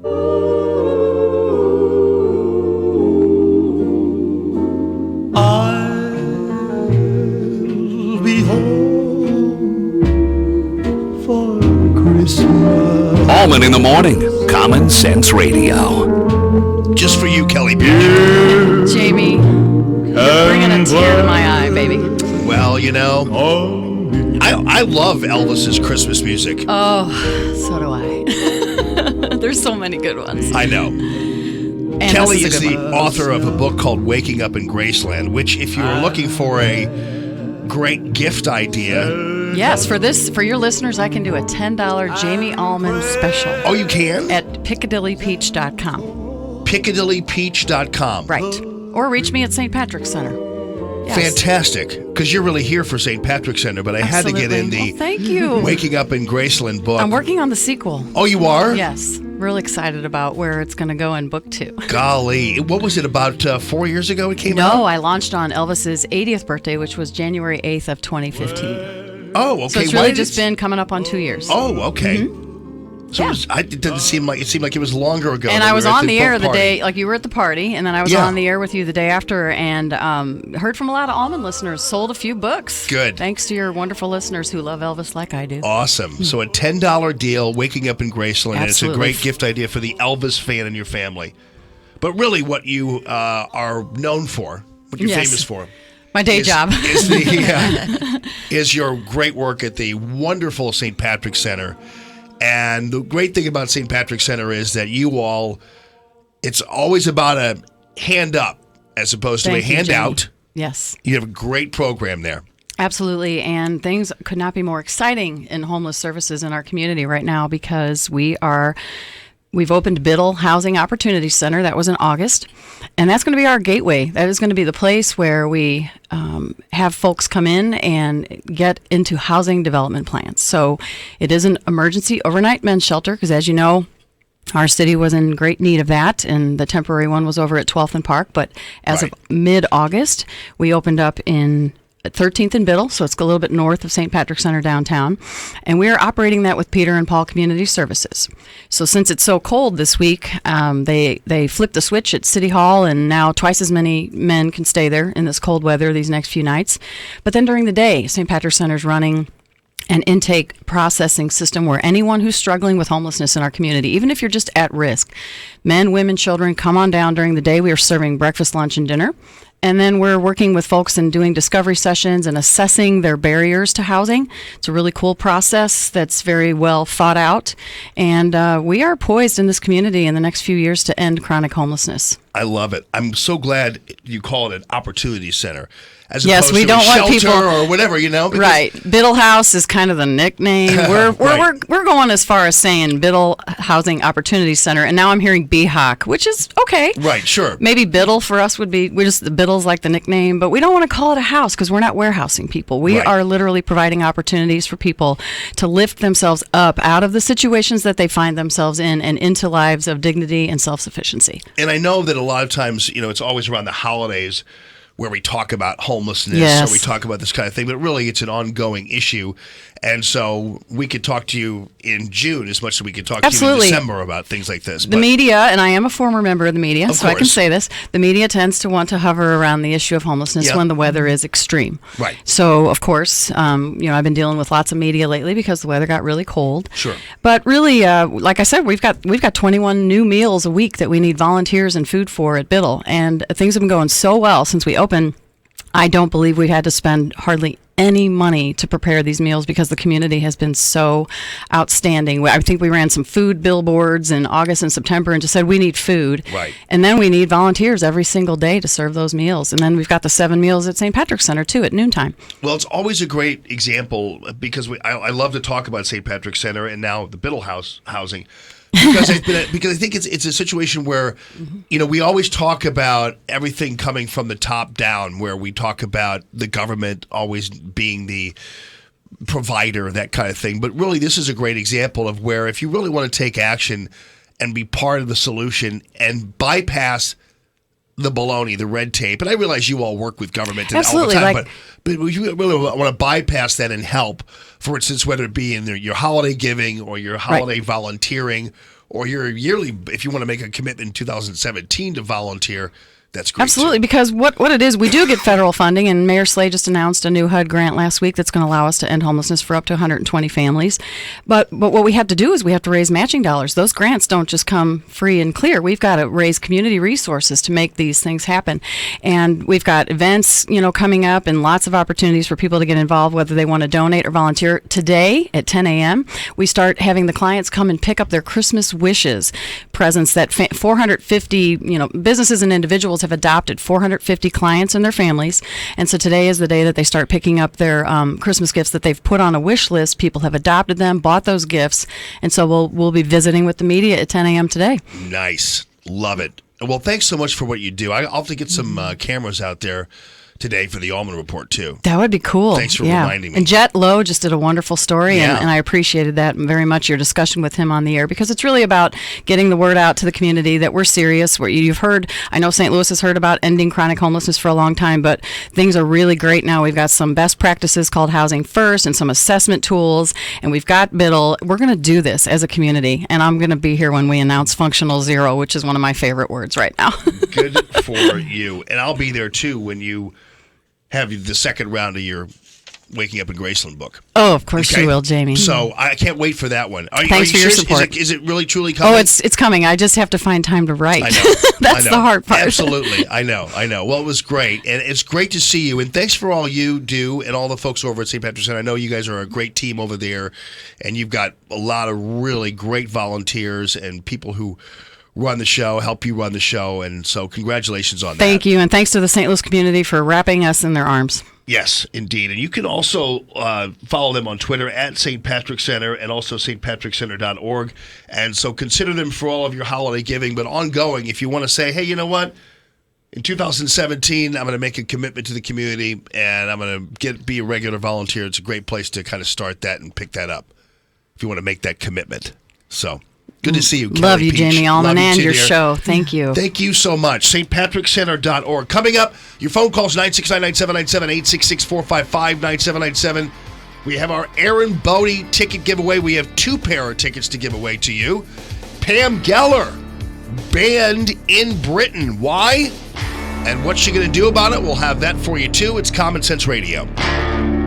I'll be home for Christmas. Allman in the Morning, Common Sense Radio. Just for you, Kelly B. Jamie, you're bringing a tear to my eye, baby. Well, you know, I love Elvis's Christmas music. Oh, so do I. There's so many good ones. I know. And Kelly this is the author of a book called Waking Up in Graceland, which if you were looking for a great gift idea. Yes, for your listeners, I can do a $10 Jamie Allman special. Oh, you can? At PiccadillyPeach.com. PiccadillyPeach.com. Right. Or reach me at St. Patrick's Center. Yes. Fantastic, because you're really here for St. Patrick's Center, but I had to get in the thank you. Waking Up in Graceland book. I'm working on the sequel. Oh, you are? Yes. Really excited about where it's going to go in book 2. Golly. What was it, about 4 years ago it came out? No, I launched on Elvis's 80th birthday, which was January 8th of 2015. Oh, okay. So it's really just been coming up on 2 years. Oh, okay. Mm-hmm. So it didn't seem like it was longer ago. And I was on the air the day, like you were at the party, and then I was on the air with you the day after, and heard from a lot of Allman listeners. Sold a few books. Good. Thanks to your wonderful listeners who love Elvis like I do. Awesome. So a $10 deal, Waking Up in Graceland, and it's a great gift idea for the Elvis fan in your family. But really, what you are known for, what you're famous for, my day job, is your great work at the wonderful St. Patrick's Center. And the great thing about St. Patrick's Center is that it's always about a hand up as opposed to a handout. Yes. You have a great program there. Absolutely. And things could not be more exciting in homeless services in our community right now because we've opened Biddle Housing Opportunity Center. That was in August. And that's going to be our gateway. That is going to be the place where we have folks come in and get into housing development plans. So it is an emergency overnight men's shelter because, as you know, our city was in great need of that, and the temporary one was over at 12th and Park. But as of mid-August, we opened up at 13th and Biddle, so it's a little bit north of St. Patrick's Center downtown. And we are operating that with Peter and Paul Community Services. So since it's so cold this week, they flipped the switch at City Hall, and now twice as many men can stay there in this cold weather these next few nights. But then during the day, St. Patrick's Center is running an intake processing system where anyone who's struggling with homelessness in our community, even if you're just at risk, men, women, children, come on down during the day. We are serving breakfast, lunch, and dinner. And then we're working with folks and doing discovery sessions and assessing their barriers to housing. It's a really cool process that's very well thought out. And we are poised in this community in the next few years to end chronic homelessness. I love it. I'm so glad you call it an opportunity center. As yes, opposed we to don't a want shelter people or whatever, Right. Biddle House is kind of the nickname. We're going as far as saying Biddle Housing Opportunity Center, and now I'm hearing BHOC, which is okay. Right, sure. Maybe Biddle for us would be the Biddle's like the nickname, but we don't want to call it a house because we're not warehousing people. We are literally providing opportunities for people to lift themselves up out of the situations that they find themselves in and into lives of dignity and self-sufficiency. And I know that a lot of times, it's always around the holidays where we talk about homelessness or we talk about this kind of thing, but really it's an ongoing issue. And so we could talk to you in June as much as we could talk to you in December about things like this. The media, and I am a former member of the media, so I can say this, the media tends to want to hover around the issue of homelessness when the weather is extreme. Right. So, of course, I've been dealing with lots of media lately because the weather got really cold. Sure. But really, like I said, we've got 21 new meals a week that we need volunteers and food for at Biddle, and things have been going so well since we opened. I don't believe we've had to spend hardly any money to prepare these meals because the community has been so outstanding. I think we ran some food billboards in August and September and just said we need food. Right. And then we need volunteers every single day to serve those meals. And then we've got the 7 meals at St. Patrick's Center, too, at noontime. Well, it's always a great example because I love to talk about St. Patrick's Center and now the Biddle housing. because I think it's a situation where, we always talk about everything coming from the top down, where we talk about the government always being the provider, that kind of thing. But really, this is a great example of where if you really want to take action and be part of the solution and bypass the baloney, the red tape, and I realize you all work with government all the time, but you really want to bypass that and help, for instance, whether it be in your holiday giving or your holiday volunteering or your yearly, if you want to make a commitment in 2017 to volunteer, that's great. Absolutely, too. because what it is, we do get federal funding, and Mayor Slay just announced a new HUD grant last week that's going to allow us to end homelessness for up to 120 families. But what we have to do is we have to raise matching dollars. Those grants don't just come free and clear. We've got to raise community resources to make these things happen. And we've got events, coming up, and lots of opportunities for people to get involved, whether they want to donate or volunteer. Today at 10 a.m., we start having the clients come and pick up their Christmas wishes presents that 450, businesses and individuals have adopted 450 clients and their families, and so today is the day that they start picking up their Christmas gifts that they've put on a wish list. People have adopted them, bought those gifts, and so we'll be visiting with the media at 10 a.m. today. Nice. Love it. Well, thanks so much for what you do. I'll have to get some cameras out there today for the Allman Report, too. That would be cool. Thanks for reminding me. And Jet Lowe just did a wonderful story, Yeah. and I appreciated that very much, your discussion with him on the air, because it's really about getting the word out to the community that we're serious. You've heard, I know St. Louis has heard about ending chronic homelessness for a long time, but things are really great now. We've got some best practices called Housing First and some assessment tools, and we've got BIDL. We're going to do this as a community, and I'm going to be here when we announce Functional Zero, which is one of my favorite words right now. Good for you. And I'll be there, too, when you have the second round of your Waking Up in Graceland book. Oh, of course you will, Jamie. So I can't wait for that one. Thanks for your serious? support. Is it really, truly coming? Oh, it's coming. I just have to find time to write. I know. That's the hard part. Absolutely. I know. Well, it was great. And it's great to see you. And thanks for all you do and all the folks over at St. Patrick's Center. I know you guys are a great team over there, and you've got a lot of really great volunteers and people who run the show, help you run the show, and so congratulations on that. Thank you, and thanks to the St. Louis community for wrapping us in their arms. Yes, indeed. And you can also follow them on Twitter at St. Patrick's Center and also stpatrickcenter.org. And so consider them for all of your holiday giving, but ongoing, if you want to say, hey, you know what? In 2017, I'm going to make a commitment to the community, and I'm going to be a regular volunteer. It's a great place to kind of start that and pick that up if you want to make that commitment. So good to see you, Kelly Love you, Peach. Jamie Allman, Love you and too, your dear. show. Thank you. Thank you so much. stpatrickcenter.org. Coming up, your phone calls 969-9797, 866-455-9797. We have our Aaron Bodie ticket giveaway. We have 2 pair of tickets to give away to you. Pam Geller, banned in Britain. Why? And what's she going to do about it? We'll have that for you, too. It's Common Sense Radio.